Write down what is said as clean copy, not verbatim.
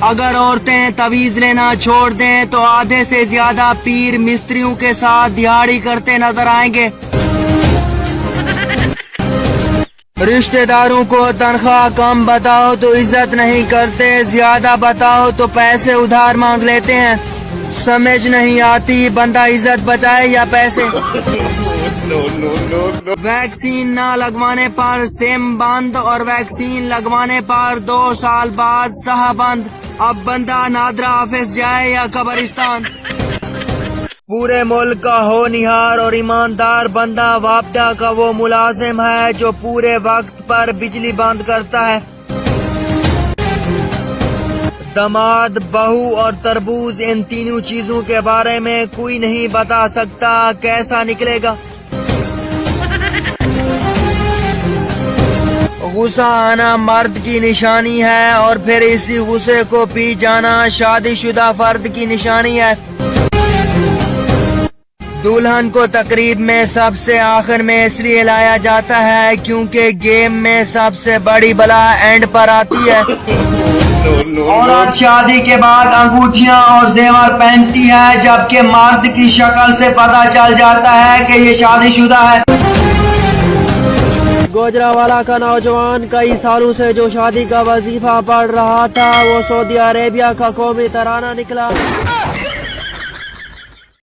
اگر عورتیں تویز لینا چھوڑ دیں تو آدھے سے زیادہ پیر مستریوں کے ساتھ دیہاڑی کرتے نظر آئیں گے۔ رشتہ داروں کو تنخواہ کم بتاؤ تو عزت نہیں کرتے، زیادہ بتاؤ تو پیسے ادھار مانگ لیتے ہیں۔ سمجھ نہیں آتی بندہ عزت بچائے یا پیسے۔ ویکسین نہ لگوانے پر سم بند اور ویکسین لگوانے پر 2 سال بعد سہ بند۔ اب بندہ نادرا آفس جائے یا قبرستان۔ پورے ملک کا ہونہار اور ایماندار بندہ وابڈا کا وہ ملازم ہے جو پورے وقت پر بجلی بند کرتا ہے۔ داماد، بہو اور تربوز، ان تینوں چیزوں کے بارے میں کوئی نہیں بتا سکتا کیسا نکلے گا۔ غصہ آنا مرد کی نشانی ہے اور پھر اسی غصے کو پی جانا شادی شدہ فرد کی نشانی ہے۔ دلہن کو تقریب میں سب سے آخر میں اس لیے لایا جاتا ہے کیونکہ گیم میں سب سے بڑی بلا اینڈ پر آتی ہے۔ عورت شادی کے بعد انگوٹھیاں اور زیور پہنتی ہے جبکہ مرد کی شکل سے پتہ چل جاتا ہے کہ یہ شادی شدہ ہے۔ گوجرانوالہ کا نوجوان کئی سالوں سے جو شادی کا وظیفہ پڑھ رہا تھا وہ سعودی عربیہ کا قومی ترانہ نکلا۔